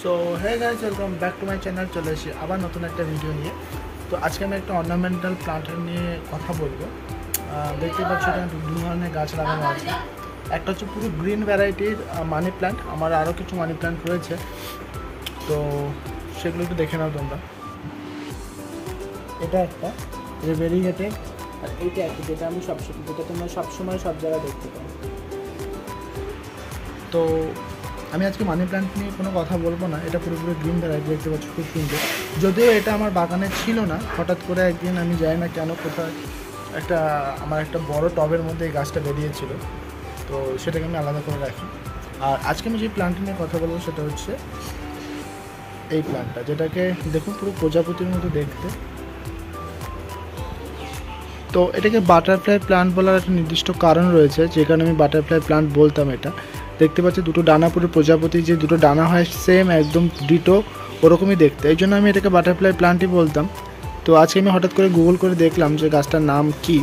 So hey guys, welcome back to my channel. চলে এসেছি আবার নতুন একটা ভিডিও নিয়ে। তো আজকে আমি একটা অর্নামেন্টাল প্লান্টের নিয়ে কথা বলবো। দেখতে পাচ্ছি এখানে দু ধরনের গাছ লাগানো আছে। একটা হচ্ছে পুরো গ্রিন ভ্যারাইটির মানি প্ল্যান্ট, আমার আরও কিছু মানি প্ল্যান্ট রয়েছে, তো সেগুলো একটু দেখে নাও তোমরা। এটা একটা ভেরিগেটেড, আর এইটা একটা যেটা আমি যেটা তোমরা সবসময় সব জায়গায় দেখতে পাও। তো আমি আজকে মানি প্ল্যান্ট নিয়ে কোনো কথা বলবো না, এটা পুরোপুরি গ্রিন ভ্যারাইটি, দেখতে পাচ্ছি খুব সুন্দর। যদিও এটা আমার বাগানে ছিল না, হঠাৎ করে একদিন আমি জানি না কেন কোথায় আমার একটা বড় টবের মধ্যে এই গাছটা বেরিয়েছিল, তো সেটাকে আমি আলাদা করে রাখি। আর আজকে আমি যে প্ল্যান্ট নিয়ে কথা বলবো সেটা হচ্ছে এই প্ল্যান্টটা, যেটাকে দেখুন পুরো প্রজাপতির মতো দেখতে। তো এটাকে বাটারফ্লাই প্ল্যান্ট বলার একটা নির্দিষ্ট কারণ রয়েছে, যে কারণে আমি বাটারফ্লাই প্ল্যান্ট বলতাম। এটা দেখতে পাচ্ছি দুটো ডানা, পুরো প্রজাপতি যে দুটো ডানা হয় সেম একদম ডিটো ওরকমই দেখতে, এই জন্য আমি এটাকে বাটারফ্লাই প্ল্যান্টই বলতাম। তো আজকে আমি হঠাৎ করে গুগল করে দেখলাম যে গাছটার নাম কি,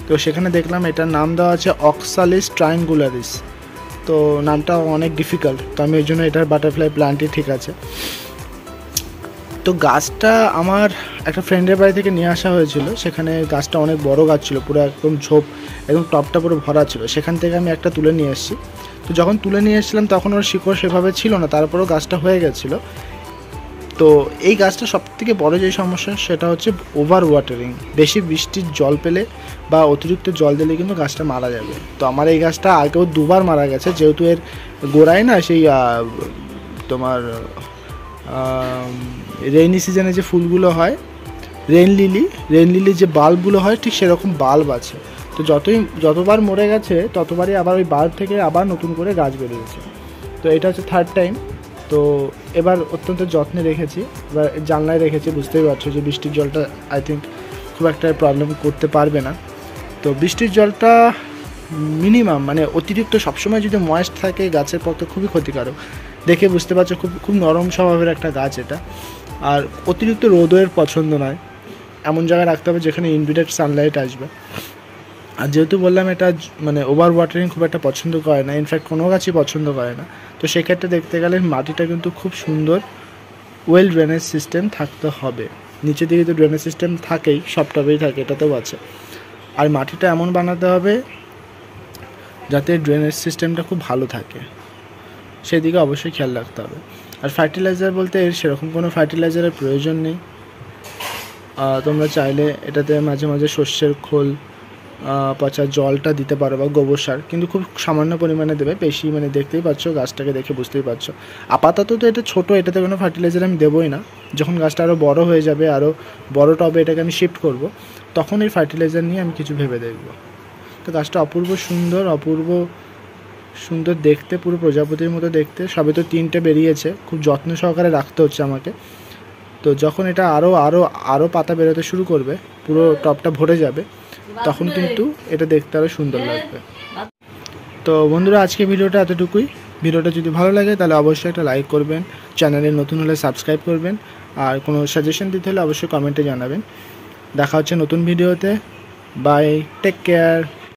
তো সেখানে দেখলাম এটার নাম দেওয়া আছে অক্সালিস ট্রায়াঙ্গুলারিস। তো নামটা অনেক ডিফিকাল্ট, তো আমি এই জন্য এটার বাটারফ্লাই প্ল্যান্টই ঠিক আছে। তো গাছটা আমার একটা ফ্রেন্ডের বাড়ি থেকে নিয়ে আসা হয়েছিল, সেখানে গাছটা অনেক বড় গাছ ছিল, পুরো একদম ঝোপ, একদম টপটা পুরো ভরা ছিল। সেখান থেকে আমি একটা তুলে নিয়ে এসেছি। তো যখন তুলে নিয়ে এসেছিলাম তখন ওর শিকড় সেভাবে ছিল না, তারপরেও গাছটা হয়ে গেছিলো। তো এই গাছটা সবথেকে বড় যে সমস্যা সেটা হচ্ছে ওভার ওয়াটারিং। বেশি বৃষ্টির জল পেলে বা অতিরিক্ত জল দিলে কিন্তু গাছটা মারা যাবে। তো আমার এই গাছটা আগেও দুবার মারা গেছে, যেহেতু এর গোড়ায় না সেই তোমার রেইনি সিজনে যে ফুলগুলো হয়, রেইন লিলি যে বাল্বগুলো হয়, ঠিক সেরকম বাল্ব আছে। তো যতবার মরে গেছে ততবারই আবার ওই বাল্ব থেকে আবার নতুন করে গাছ বেরিয়েছে। তো এটা হচ্ছে থার্ড টাইম। তো এবার অত্যন্ত যত্নে রেখেছি, এবার জানলায় রেখেছি, বুঝতেই পারছো যে বৃষ্টির জলটা আই থিঙ্ক খুব একটা প্রবলেম করতে পারবে না। তো বৃষ্টির জলটা মিনিমাম, মানে অতিরিক্ত সবসময় যদি ময়েস্ট থাকে গাছের পক্ষে খুবই ক্ষতিকারক। দেখে বুঝতে পারছো খুব নরম স্বভাবের একটা গাছ এটা। আর অতিরিক্ত রোদের পছন্দ নয়, এমন জায়গায় রাখতে হবে যেখানে ইনডিরেক্ট সানলাইট আসবে। আর যেহেতু বললাম এটা মানে ওভার ওয়াটারিং খুব একটা পছন্দ করে না, ইনফ্যাক্ট কোনো গাছই পছন্দ করে না। তো সেক্ষেত্রে দেখতে গেলে মাটিটা কিন্তু খুব সুন্দর ওয়েল ড্রেনেজ সিস্টেম থাকতে হবে। নিচে দিকে তো ড্রেনেজ সিস্টেম থাকেই, সব টবেই থাকে, এটাতেও আছে। আর মাটিটা এমন বানাতে হবে যাতে ড্রেনেজ সিস্টেমটা খুব ভালো থাকে, সেদিকে অবশ্যই খেয়াল রাখতে হবে। আর ফার্টিলাইজার বলতে এর সেরকম কোনো ফার্টিলাইজারের প্রয়োজন নেই। তোমরা চাইলে এটাতে মাঝে মাঝে শস্যের খোল, পচা জলটা দিতে পারো বা গোবর সার, কিন্তু খুব সামান্য পরিমাণে দেবে, বেশি মানে দেখতেই পাচ্ছ, গাছটাকে দেখে বুঝতেই পারছো। আপাতত তো এটা ছোটো, এটাতে কোনো ফার্টিলাইজার আমি দেবোই না। যখন গাছটা আরও বড় হয়ে যাবে, আরও বড় টবে এটাকে আমি শিফট করব, তখন এই ফার্টিলাইজার নিয়ে আমি কিছু ভেবে দেখব। তো গাছটা অপূর্ব সুন্দর দেখতে, পুরো প্রজাপতির মতো দেখতে। সবে তো 3টে বেরিয়েছে, খুব যত্ন সহকারে রাখতে হচ্ছে আমাকে। তো যখন এটা আরও পাতা বেরোতে শুরু করবে, পুরো টবটা ভরে যাবে, তখন কিন্তু এটা দেখতে আরও সুন্দর লাগবে। তো বন্ধুরা, আজকে ভিডিওটা এতটুকুই। ভিডিওটা যদি ভালো লাগে তাহলে অবশ্যই একটা লাইক করবেন, চ্যানেলে নতুন হলে সাবস্ক্রাইব করবেন, আর কোনো সাজেশন দিতে হলে অবশ্যই কমেন্টে জানাবেন। দেখা হচ্ছে নতুন ভিডিওতে। Bye, take care.